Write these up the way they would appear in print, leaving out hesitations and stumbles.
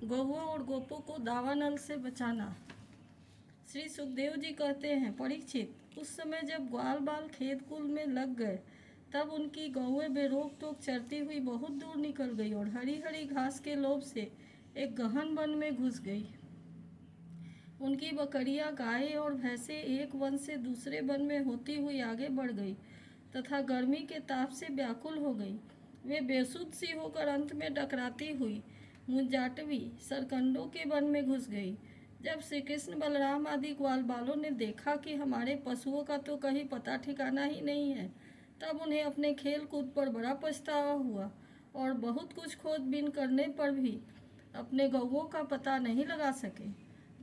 गौओं और गोपों को दावानल से बचाना। श्री सुखदेव जी कहते हैं, परीक्षित, उस समय जब ग्वाल बाल खेत कुल में लग गए तब उनकी गौएं बेरोक टोक चरती हुई बहुत दूर निकल गई और हरी हरी घास के लोभ से एक गहन वन में घुस गई। उनकी बकरियां, गायें और भैंसें एक वन से दूसरे वन में होती हुई आगे बढ़ गई तथा गर्मी के ताप से व्याकुल हो गई। वे बेसुध सी होकर अंत में डकराती हुई मुंजाटवी सरकंडों के वन में घुस गई। जब श्री कृष्ण, बलराम आदि ग्वाल बालों ने देखा कि हमारे पशुओं का तो कहीं पता ठिकाना ही नहीं है, तब उन्हें अपने खेल कूद पर बड़ा पछतावा हुआ और बहुत कुछ खोजबीन करने पर भी अपने गौओं का पता नहीं लगा सके।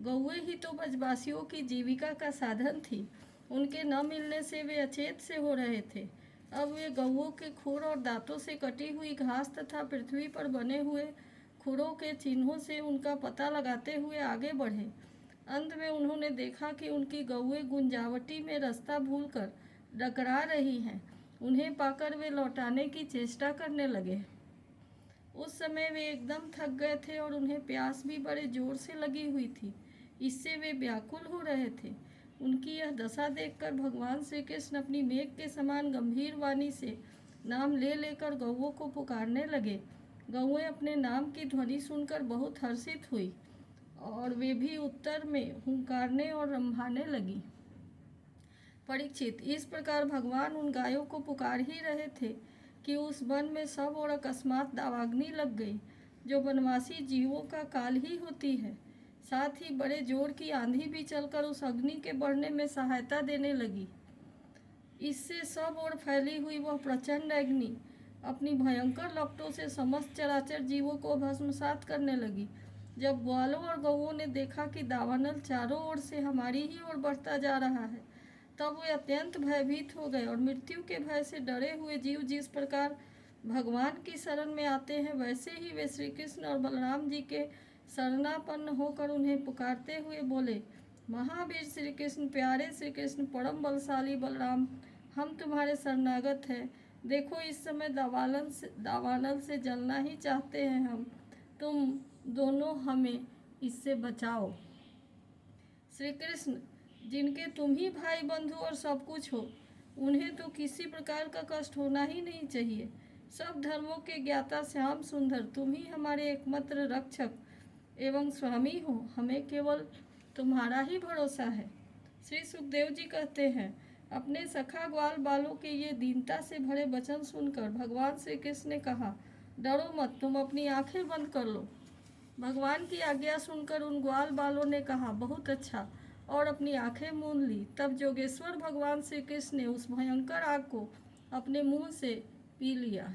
गौएं ही तो ब्रजवासियों की जीविका का साधन थी। उनके न मिलने से वे अचेत से हो रहे थे। अब वे गौओं के खुर और दांतों से कटी हुई घास तथा पृथ्वी पर बने हुए खुरों के चिन्हों से उनका पता लगाते हुए आगे बढ़े। अंत में उन्होंने देखा कि उनकी गौएं गुंजावटी में रास्ता भूलकर डकरा रही हैं। उन्हें पाकर वे लौटाने की चेष्टा करने लगे। उस समय वे एकदम थक गए थे और उन्हें प्यास भी बड़े जोर से लगी हुई थी। इससे वे व्याकुल हो रहे थे। उनकी यह दशा देखकर भगवान श्री कृष्ण अपनी मेघ के समान गंभीर वाणी से नाम ले लेकर गौओं को पुकारने लगे। गौएं अपने नाम की ध्वनि सुनकर बहुत हर्षित हुई और वे भी उत्तर में हुंकारने और रंभाने लगी। परीक्षित, इस प्रकार भगवान उन गायों को पुकार ही रहे थे कि उस वन में सब और अकस्मात दावाग्नि लग गई, जो वनवासी जीवों का काल ही होती है। साथ ही बड़े जोर की आंधी भी चलकर उस अग्नि के बढ़ने में सहायता देने लगी। इससे सब ओर फैली हुई वह प्रचंड अग्नि अपनी भयंकर लपटों से समस्त चराचर जीवों को भस्मसात करने लगी। जब ग्वालों और गौओं ने देखा कि दावानल चारों ओर से हमारी ही ओर बढ़ता जा रहा है, तब वे अत्यंत भयभीत हो गए और मृत्यु के भय से डरे हुए जीव जिस प्रकार भगवान की शरण में आते हैं, वैसे ही वे श्री कृष्ण और बलराम जी के शरणापन्न होकर उन्हें पुकारते हुए बोले, महावीर श्री कृष्ण, प्यारे श्री कृष्ण, परम बलशाली बलराम, हम तुम्हारे शरणागत हैं। देखो, इस समय दावानल से जलना ही चाहते हैं हम। तुम दोनों हमें इससे बचाओ। श्री कृष्ण, जिनके तुम ही भाई बंधु और सब कुछ हो, उन्हें तो किसी प्रकार का कष्ट होना ही नहीं चाहिए। सब धर्मों के ज्ञाता श्याम सुंदर, तुम ही हमारे एकमात्र रक्षक एवं स्वामी हो। हमें केवल तुम्हारा ही भरोसा है। श्री सुखदेव जी कहते हैं, अपने सखा ग्वाल बालों के ये दीनता से भरे वचन सुनकर भगवान श्री कृष्ण ने कहा, डरो मत, तुम अपनी आंखें बंद कर लो। भगवान की आज्ञा सुनकर उन ग्वाल बालों ने कहा, बहुत अच्छा, और अपनी आंखें मूंद ली। तब जोगेश्वर भगवान श्री कृष्ण ने उस भयंकर आग को अपने मुंह से पी लिया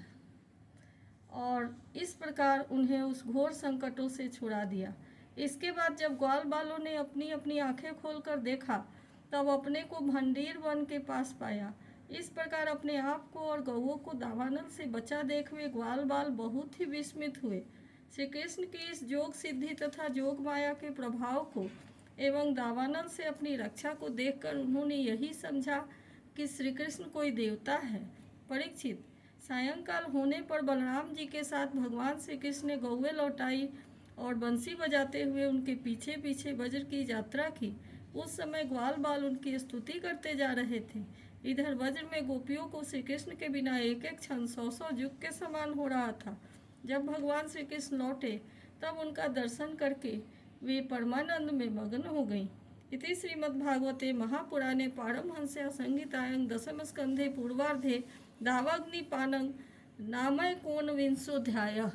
और इस प्रकार उन्हें उस घोर संकटों से छुड़ा दिया। इसके बाद जब ग्वाल बालों ने अपनी अपनी आंखें खोलकर देखा, तब अपने को भंडीर वन के पास पाया। इस प्रकार अपने आप को और गौओं को दावानल से बचा देख वे ग्वाल बाल बहुत ही विस्मित हुए। श्री कृष्ण की इस जोग सिद्धि तथा जोग माया के प्रभाव को एवं दावानल से अपनी रक्षा को देखकर उन्होंने यही समझा कि श्री कृष्ण कोई देवता है। परीक्षित, सायंकाल होने पर बलराम जी के साथ भगवान श्री कृष्ण ने गौएं लौटाई और बंसी बजाते हुए उनके पीछे पीछे वज्र की यात्रा की। उस समय ग्वाल बाल उनकी स्तुति करते जा रहे थे। इधर वज्र में गोपियों को श्री कृष्ण के बिना एक एक क्षण 100 युग के समान हो रहा था। जब भगवान श्री कृष्ण लौटे, तब उनका दर्शन करके वे परमानंद में मग्न हो गईं। इति श्रीमद्भागवते महापुराणे पारमहंस्यां संहितायां दशम स्कंधे पूर्वार्धे दावाग्निपानं नामैकोनविंशोऽध्यायः।